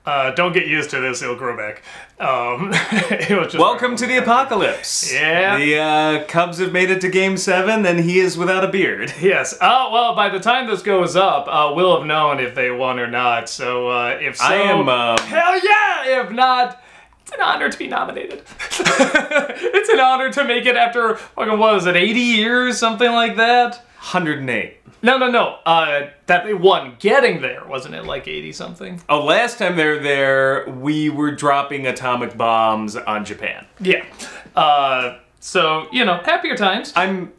Don't get used to this, it'll grow back. Welcome to the apocalypse. Yeah. The Cubs have made it to Game 7, and he is without a beard. Yes. Well, by the time this goes up, we'll have known if they won or not. So, if so... I am, hell yeah! If not, it's an honor to be nominated. It's an honor to make it after, what was it, 80 years? Something like that? 108. No. That they won getting there, wasn't it? Like 80-something? Oh, last time they were there, we were dropping atomic bombs on Japan. Yeah. So, you know, happier times. I'm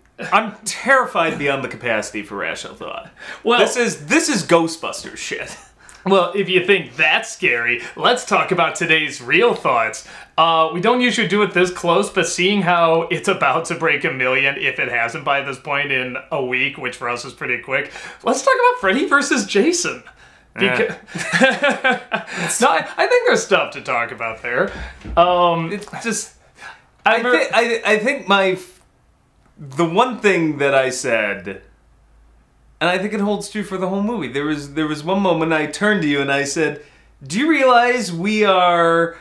terrified beyond the capacity for rational thought. Well, this is Ghostbusters shit. Well, if you think that's scary, let's talk about today's real thoughts. We don't usually do it this close, but seeing how it's about to break 1 million, if it hasn't by this point in a week, which for us is pretty quick, let's talk about Freddy versus Jason. Because no, I think there's stuff to talk about there. It's just... I think the one thing that I said... And I think it holds true for the whole movie. There was one moment I turned to you and I said, do you realize we are...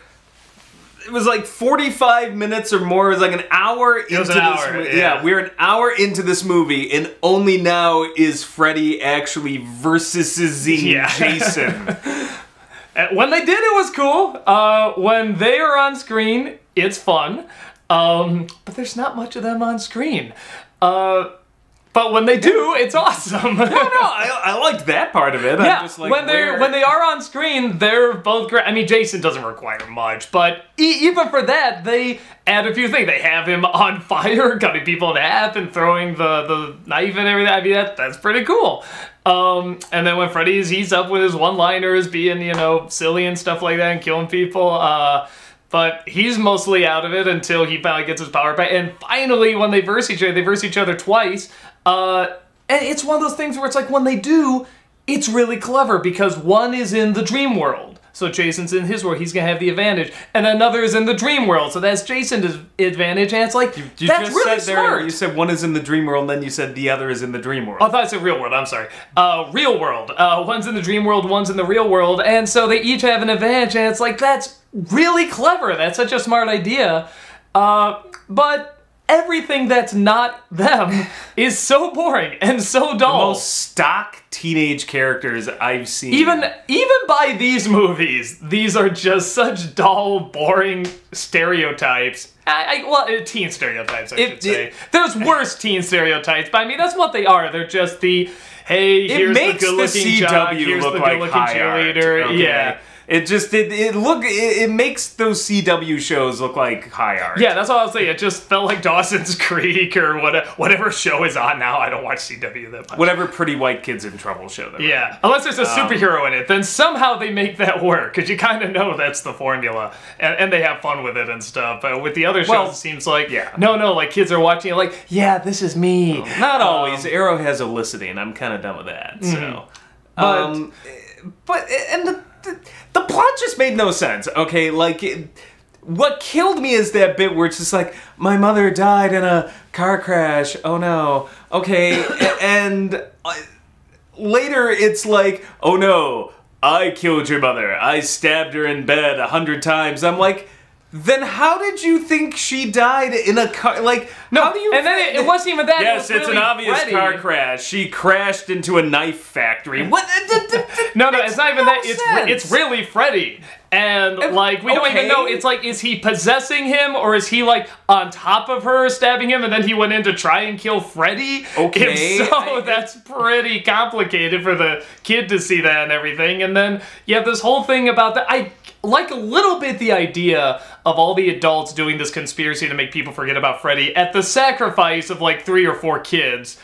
It was like 45 minutes or more. It was like an hour into this movie. Yeah, we're an hour into this movie, and only now is Freddy actually versus-ing Jason. When they did, it was cool. When they are on screen, it's fun. But there's not much of them on screen. But when they do, it's awesome. I liked that part of it. Yeah, I'm just like, when they are on screen, they're both great. I mean, Jason doesn't require much, but even for that, they add a few things. They have him on fire, cutting people in half and throwing the knife and everything. I mean, that's pretty cool. And then when Freddy's he's up with his one-liners, being, you know, silly and stuff like that and killing people, but he's mostly out of it until he finally gets his power back. And finally, when they verse each other twice. And it's one of those things where it's like when they do, it's really clever because one is in the dream world. So Jason's in his world, he's gonna have the advantage. And another is in the dream world, so that's Jason's advantage. And it's like, you that's just really said smart. You said one is in the dream world, and then you said the other is in the dream world. Oh, I thought I said real world, I'm sorry. Real world. One's in the dream world, one's in the real world. And so they each have an advantage, and it's like, that's really clever. That's such a smart idea. But everything that's not them is so boring and so dull. The most stock teenage characters I've seen. Even by these movies, these are just such dull, boring stereotypes. Well, teen stereotypes, I should say. There's worse teen stereotypes, but I mean, that's what they are. They're just the, hey, here's the good-looking jock, here's the good-looking cheerleader. Okay. Yeah. It makes those CW shows look like high art. Yeah, that's all I'll say. It just felt like Dawson's Creek or whatever show is on now. I don't watch CW that much. Whatever Pretty White Kids in Trouble show. Yeah, unless there's a superhero in it, then somehow they make that work, because you kind of know that's the formula, and they have fun with it and stuff. But with the other shows, it seems like, no, like kids are watching it like, yeah, this is me. Not always. Arrow has Olicity, and I'm kind of done with that. So, but the plot just made no sense, okay? Like, what killed me is that bit where it's just like, my mother died in a car crash, oh no. Okay, and later it's like, oh no, I killed your mother. I stabbed her in bed 100 times. I'm like, then how did you think she died in a car? Like, no, how do you... And then it wasn't even that. Yes, it was it's really an obvious Freddy. car crash. She crashed into a knife factory. What? No, it's not even that. It's really Freddy. And, like, we don't even know. It's like, is he possessing him, or is he, like, on top of her, stabbing him, and then he wwent in to try and kill Freddy? Okay. If so, that's pretty complicated for the kid to see that and everything. And then you have this whole thing about that. I like a little bit the idea of all the adults doing this conspiracy to make people forget about Freddy at the sacrifice of, like, 3 or 4 kids.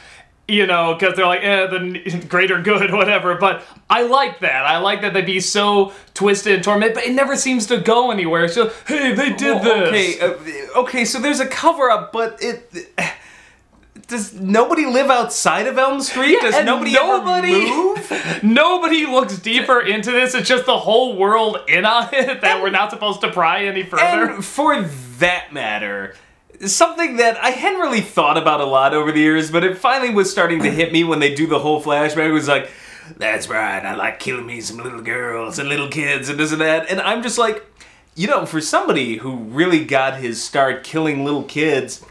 You know, because they're like, the greater good, whatever. But I like that. I like that they'd be so twisted and tormented, but it never seems to go anywhere. It's just, hey, they did this. Okay, so there's a cover-up, but does nobody live outside of Elm Street? Yeah, does nobody ever move? Nobody looks deeper into this. It's just the whole world in on it that we're not supposed to pry any further. And for that matter... Something that I hadn't really thought about a lot over the years, but it finally was starting to hit me when they do the whole flashback. It was like, that's right, I like killing me some little girls and little kids and this and that. And I'm just like, you know, for somebody who really got his start killing little kids,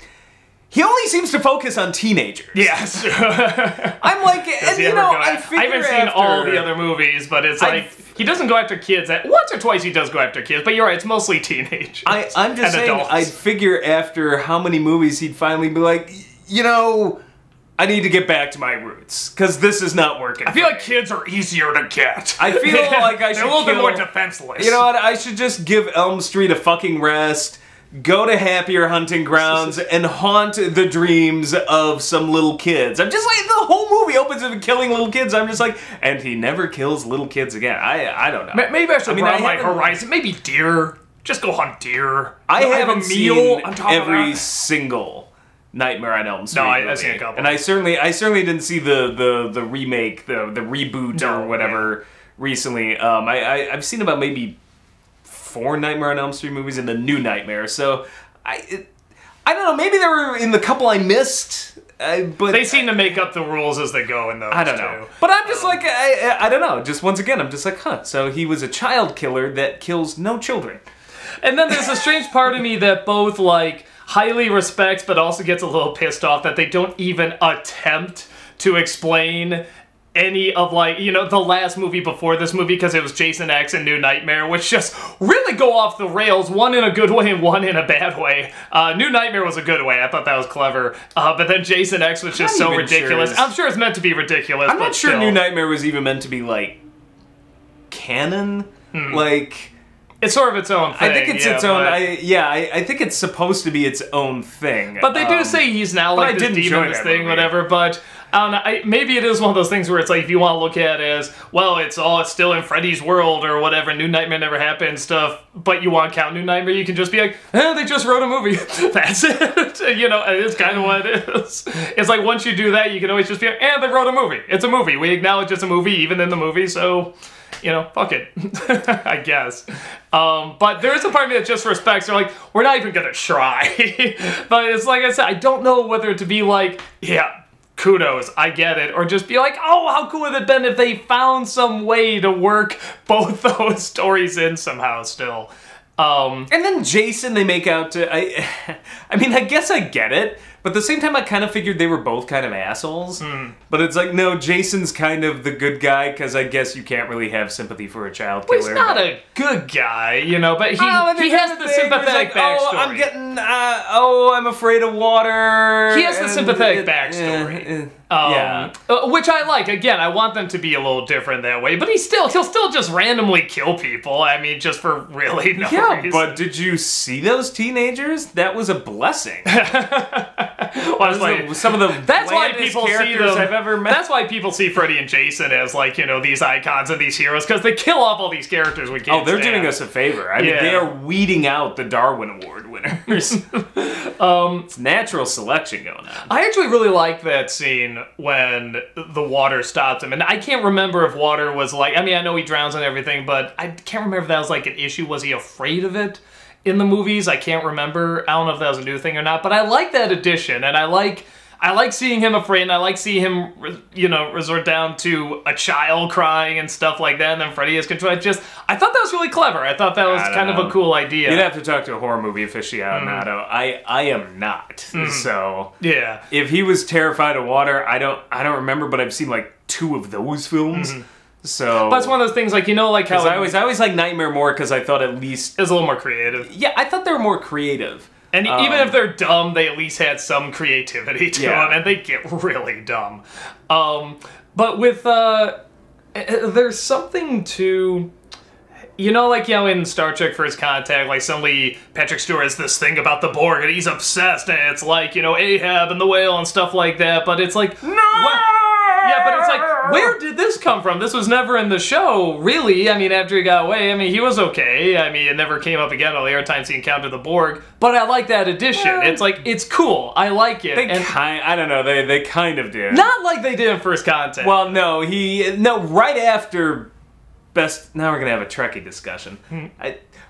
he only seems to focus on teenagers. Yes. I'm like, and you know, I haven't seen all the other movies, but it's like, he doesn't go after kids. Once or twice he does go after kids, but you're right, it's mostly teenagers. I'm just saying, adults. I'd figure after how many movies he'd finally be like, you know, I need to get back to my roots, because this is not working. I feel like kids are easier to get. I feel like I should They're a little bit more defenseless. You know what, I should just give Elm Street a fucking rest, go to happier hunting grounds, and haunt the dreams of some little kids. I'm just like, the whole movie opens with killing little kids. I'm just like, and he never kills little kids again. I don't know. Maybe I should broaden my horizon. Maybe deer. Just go hunt deer. I haven't seen on top of every that. single Nightmare on Elm Street. No, movie. I've seen a couple. And I certainly didn't see the remake, the reboot or whatever recently. I've seen about maybe 4 Nightmare on Elm Street movies and the new Nightmare. So I don't know. Maybe they were in the couple I missed. But they seem to make up the rules as they go in those. I don't know. But I'm just like, I don't know. Just once again, I'm just like, huh. So he was a child killer that kills no children. And then there's a strange part of me that both, like, highly respects but also gets a little pissed off that they don't even attempt to explain any of, like, you know, the last movie before this movie, because it was Jason X and New Nightmare, which just really go off the rails, one in a good way and one in a bad way. New Nightmare was a good way. I thought that was clever. But then Jason X was just so ridiculous. I'm sure it's meant to be ridiculous, I'm not sure New Nightmare was even meant to be, like, canon. Like... It's sort of its own thing. I think it's its own. I think it's supposed to be its own thing. But they do say he's now like this demon thing, whatever. But I don't know. Maybe it is one of those things where it's like, if you want to look at it as, well, it's still in Freddy's world or whatever. New Nightmare never happened stuff. But you want to count New Nightmare, you can just be like, they just wrote a movie. That's it. You know, it is kind of what it is. It's like, once you do that, you can always just be like, they wrote a movie. It's a movie. We acknowledge it's a movie, even in the movie. So, you know, fuck it. I guess. But there is a part of me that just respects. They're like, we're not even gonna try. But it's like I said, I don't know whether to be like, yeah, kudos, I get it, or just be like, oh, how cool would it have been if they found some way to work both those stories in somehow still. And then Jason, they make out to, I mean, I guess I get it, but at the same time, I kind of figured they were both kind of assholes. But it's like, no, Jason's kind of the good guy, because I guess you can't really have sympathy for a child killer. Well, he's not a good guy, you know, but he has the sympathetic backstory. I'm afraid of water. He has the sympathetic backstory. Which I like. Again, I want them to be a little different that way, but he'll still just randomly kill people. I mean, just for really no reason. But did you see those teenagers? That was a blessing. Some of the that's why people see them. I've ever met. That's why people see Freddy and Jason as, like, you know, these icons and these heroes, because they kill off all these characters we can't they're doing us a favor. I mean, they are weeding out the Darwin Award winners. It's natural selection going on. I actually really like that scene when the water stopped him, and I can't remember if water was like, I mean, I know he drowns and everything, but I can't remember if that was like an issue. Was he afraid of it in the movies? I can't remember. I don't know if that was a new thing or not, but I like that addition, and I like seeing him afraid, and I like seeing him, you know, resort down to a child crying and stuff like that, and then Freddy has control. I thought that was really clever. I thought that was kind of a cool idea. You'd have to talk to a horror movie aficionado. I am not. So yeah, if he was terrified of water, I don't remember, but I've seen like 2 of those films. So, but it's one of those things, like, you know, like how I always like Nightmare more, because I thought at least it was a little more creative. Yeah, I thought they were more creative. And even if they're dumb, they at least had some creativity to them, and they get really dumb. But with, there's something to, you know, like, you know, in Star Trek First Contact, like, suddenly Patrick Stewart has this thing about the Borg, and he's obsessed, and it's like, you know, Ahab and the whale and stuff like that, but it's like, no! Yeah, but it's like, where did this come from? This was never in the show, really. I mean, after he got away, I mean, he was okay. I mean, it never came up again all the other times he encountered the Borg. But I like that addition. It's like, it's cool. I like it. I don't know, they kind of did. Not like they did in First Contact. Well, no, right after Now we're gonna have a Trekkie discussion.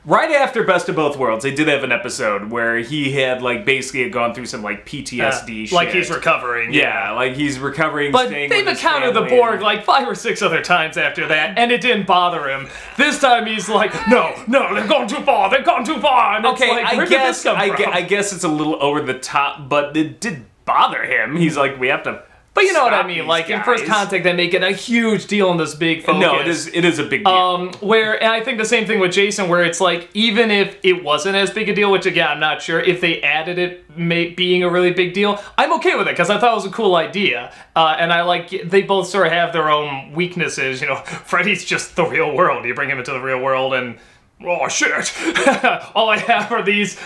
Right after Best of Both Worlds, they did have an episode where he had, like, basically had gone through some, like, PTSD shit. Like he's recovering. Yeah, like he's recovering. But they've encountered the Borg like 5 or 6 other times after that, and it didn't bother him. This time he's like, no, they've gone too far, they've gone too far. And okay, it's like, where did this come from? I guess it's a little over the top, but it did bother him. He's like, we have to. But you know what I mean, like, in First Contact, they make it a huge deal in this big focus. No, it is a big deal. And I think the same thing with Jason, where it's like, even if it wasn't as big a deal, which again, I'm not sure, if they added it being a really big deal, I'm okay with it, because I thought it was a cool idea. And I like, they both sort of have their own weaknesses, you know, Freddy's just the real world. You bring him into the real world and, oh shit, all I have are these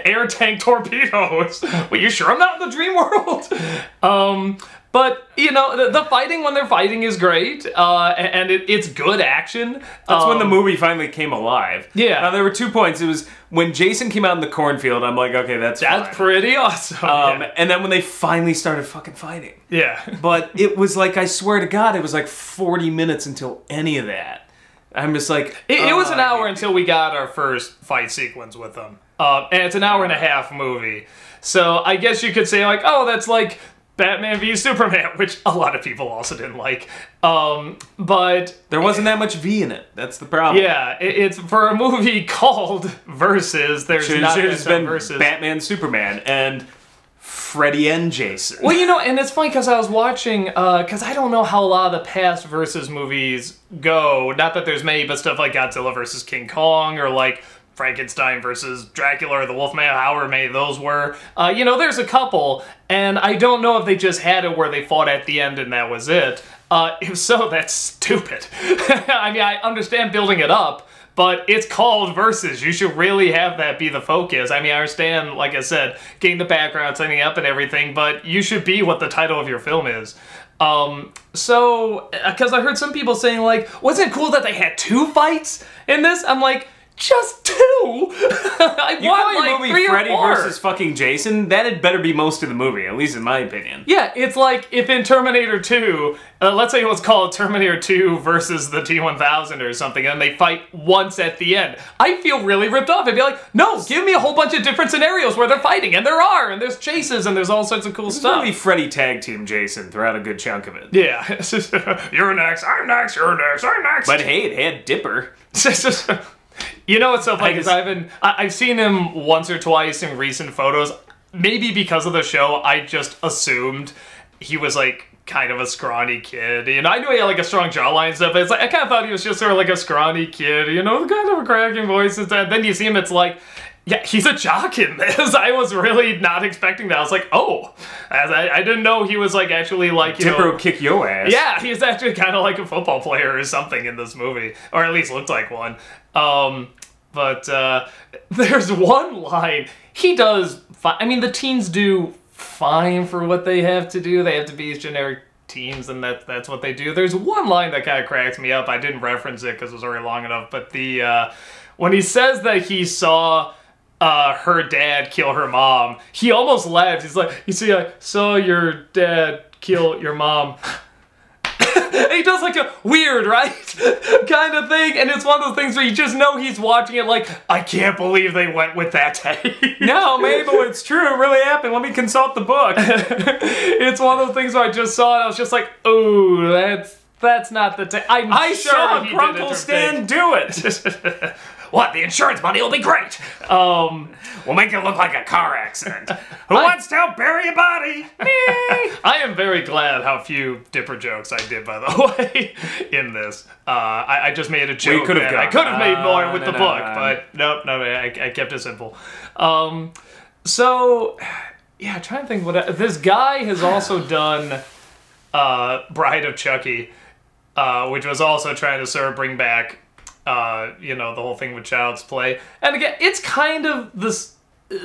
air tank torpedoes. Well, you sure I'm not in the dream world? But, you know, the fighting when they're fighting is great, and it's good action. That's when the movie finally came alive. Yeah. Now, there were 2 points. It was when Jason came out in the cornfield, I'm like, okay, that's fine. Pretty awesome. Yeah. And then when they finally started fucking fighting. Yeah. But it was like, I swear to God, it was like 40 minutes until any of that. I'm just like... It was an hour until we got our first fight sequence with them. And it's an hour and a half movie. So I guess you could say, like, oh, that's like Batman v Superman, which a lot of people also didn't like. But... There wasn't that much V in it. That's the problem. Yeah, it's for a movie called Versus, there's not been Versus. Batman, Superman, and... Freddy and Jason. Well, you know, and it's funny because I was watching, because I don't know how a lot of the past Versus movies go. Not that there's many, but stuff like Godzilla versus King Kong, or like Frankenstein versus Dracula, or the Wolfman, however many those were. You know, there's a couple, and I don't know if they just had it where they fought at the end and that was it. If so, that's stupid. I mean, I understand building it up, but it's called Versus. You should really have that be the focus. I mean, I understand, like I said, getting the background, setting up and everything, but you should be what the title of your film is. So, because I heard some people saying, like, wasn't it cool that they had 2 fights in this? I'm like, just 2? I want like movie 3 Freddy or 4. versus fucking Jason, that had better be most of the movie, at least in my opinion. Yeah, it's like if in Terminator 2, let's say it was called Terminator 2 versus the T-1000 or something, and they fight once at the end. I feel really ripped off. I'd be like, no, give me a whole bunch of different scenarios where they're fighting, and and there's chases, and there's all sorts of cool stuff. Really Freddy tag team Jason throughout a good chunk of it. Yeah. You're next, I'm next, you're next, I'm next. But hey, it had Dipper. You know what's so funny is I've seen him once or twice in recent photos. Maybe because of the show, I just assumed he was like kind of a scrawny kid. You know, I knew he had like a strong jawline and stuff, but it's like I kind of thought he was just sort of like a scrawny kid. You know, kind of a cracking voice and stuff. Then you see him, it's like, yeah, he's a jock in this. I was really not expecting that. I was like, oh, I didn't know he was like actually like, you Dipper know, will kick your ass. Yeah, he's actually kind of like a football player or something in this movie, or at least looked like one. But there's one line he does. I mean, the teens do fine for what they have to do. They have to be these generic teens, and that's what they do. There's one line that kind of cracks me up. I didn't reference it because it was already long enough. But the when he says that he saw her dad kill her mom, he almost laughs. He's like, you see, I saw your dad kill your mom. He does like a weird, right? kind of thing. And it's one of those things where you just know he's watching it like, I can't believe they went with that take. No, maybe it's true. It really happened. Let me consult the book. It's one of those things where I just saw it. I was just like, oh, that's not the take. I saw Grunkle Stan do it. What? The insurance money will be great. We'll make it look like a car accident. Who wants to help bury a body? Me. I am very glad how few Dipper jokes I did, by the way, in this. I just made a joke. I could have made more with the book, but nope, I kept it simple. So, yeah, I'm trying to think what... This guy has also done Bride of Chucky, which was also trying to sort of bring back you know, the whole thing with Child's Play. And again, it's kind of this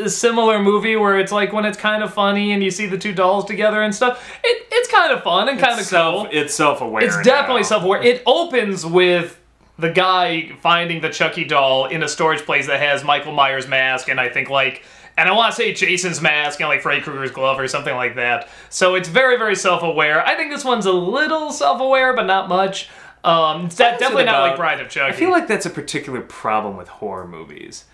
similar movie where it's like when it's kind of funny and you see the 2 dolls together and stuff, it's kind of fun and kind of cool. It's self-aware. It's definitely self-aware. It opens with the guy finding the Chucky doll in a storage place that has Michael Myers' mask and I think like, and I want to say Jason's mask and like Freddy Krueger's glove or something like that. So it's very, very self-aware. I think this one's a little self-aware, but not much. It's definitely not like Bride of Chucky. I feel like that's a particular problem with horror movies.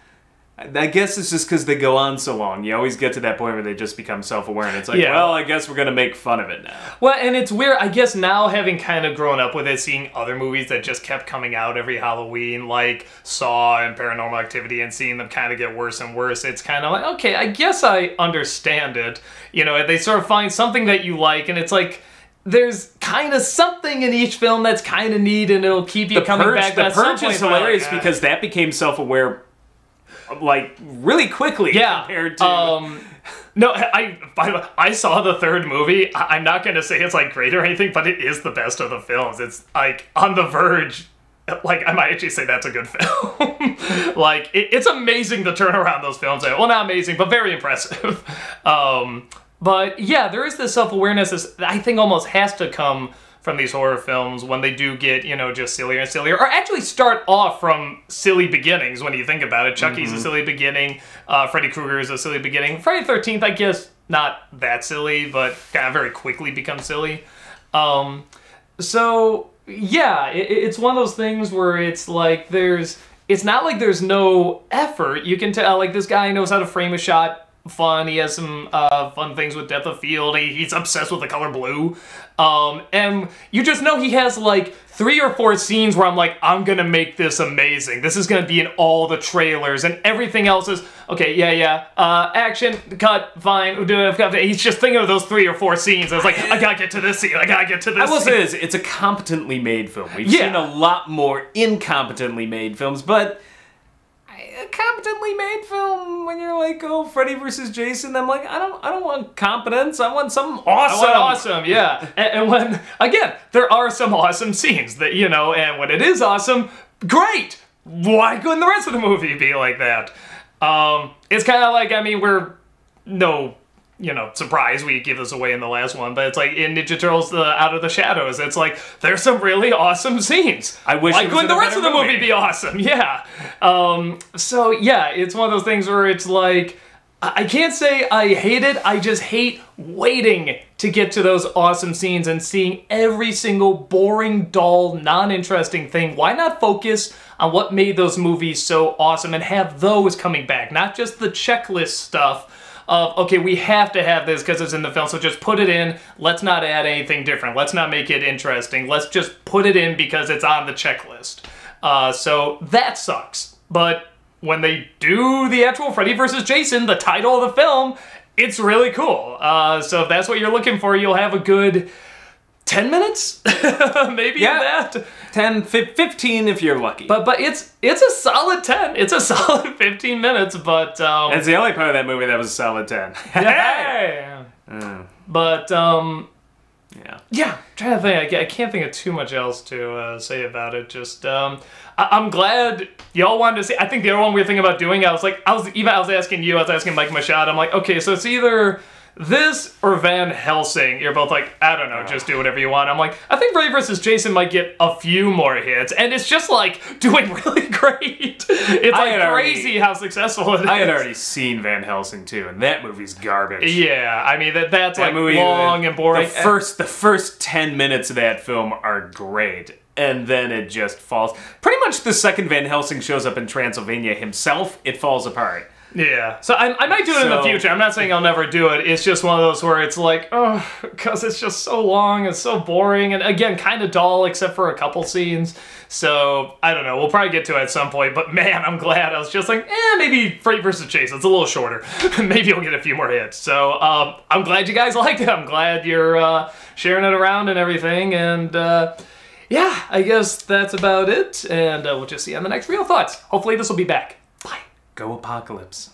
I guess it's just because they go on so long. You always get to that point where they just become self-aware, and it's like, well, I guess we're going to make fun of it now. Well, and it's weird, I guess now having kind of grown up with it, seeing other movies that just kept coming out every Halloween, like Saw and Paranormal Activity, and seeing them kind of get worse and worse, it's kind of like, okay, I guess I understand it. You know, they sort of find something that you like, and it's like, there's kind of something in each film that's kind of neat, and it'll keep you coming back. The Purge is hilarious because that became self-aware like really quickly compared to no, I saw the third movie. I'm not gonna say it's like great or anything, but it is the best of the films. It's like on the verge, like I might actually say that's a good film. Like it's amazing to turn around those films. Well, not amazing, but very impressive. But yeah, there is this self-awareness that I think almost has to come from these horror films when they do get, you know, just sillier and sillier, or actually start off from silly beginnings when you think about it. Chucky's a silly beginning, Freddy Krueger is a silly beginning. Friday the 13th, I guess, not that silly, but kind of very quickly becomes silly. So, yeah, it's one of those things where it's like it's not like there's no effort. You can tell, like, this guy knows how to frame a shot fun. He has some fun things with depth of field. He's obsessed with the color blue. And you just know he has like 3 or 4 scenes where I'm like, I'm gonna make this amazing. This is gonna be in all the trailers, and everything else is, okay, action, cut, fine, he's just thinking of those 3 or 4 scenes. I was like, I gotta get to this scene, I gotta get to this scene. I will say this, it's a competently made film. We've seen a lot more incompetently made films, but a competently made film, when you're like, oh, Freddy versus Jason, I'm like, I don't want competence, I want something awesome. I want awesome, yeah. And when, again, there are some awesome scenes that, you know, and when it is awesome, great! Why couldn't the rest of the movie be like that? It's kind of like, I mean, we're no, you know, surprise we give this away in the last one, but it's like in Ninja Turtles Out of the Shadows, it's like, there's some really awesome scenes. I wish Why couldn't the rest of the movie be awesome? Yeah. So yeah, it's one of those things where it's like, I can't say I hate it, I just hate waiting to get to those awesome scenes and seeing every single boring, dull, non-interesting thing. Why not focus on what made those movies so awesome and have those coming back, not just the checklist stuff of, okay, we have to have this because it's in the film, so just put it in. Let's not add anything different. Let's not make it interesting. Let's just put it in because it's on the checklist. So that sucks. But when they do the actual Freddy vs. Jason, the title of the film, it's really cool. So if that's what you're looking for, you'll have a good 10 minutes? Maybe that. 10, 15 if you're lucky. But it's a solid 10. It's a solid 15 minutes, but... That's the only part of that movie that was a solid 10. Yeah. But, yeah, I'm trying to think. I can't think of too much else to say about it. Just, I'm glad y'all wanted to see. I think the other one we were thinking about doing, I was asking you, I was asking Mike Machado, I'm like, okay, so it's either this or Van Helsing. You're both like, I don't know, just do whatever you want. I'm like, I think Freddy vs. Jason might get a few more hits, and it's just like doing really great. It's like crazy how successful it is. I had already seen Van Helsing too, and that movie's garbage. Yeah, I mean that's like movie, long and boring. The first 10 minutes of that film are great, and then it just falls. Pretty much the second Van Helsing shows up in Transylvania himself, it falls apart. Yeah, so I might do it in the future. I'm not saying I'll never do it. It's just one of those where it's like, oh, because it's just so long and so boring, and again, kind of dull except for a couple scenes. So, I don't know, we'll probably get to it at some point, but man, I'm glad. I was just like, maybe Freddy vs. Jason, it's a little shorter. Maybe you'll get a few more hits. So, I'm glad you guys liked it. I'm glad you're sharing it around and everything, and yeah, I guess that's about it, and we'll just see you on the next Real Thoughts. Hopefully this will be back. Bye. Go Apocalypse.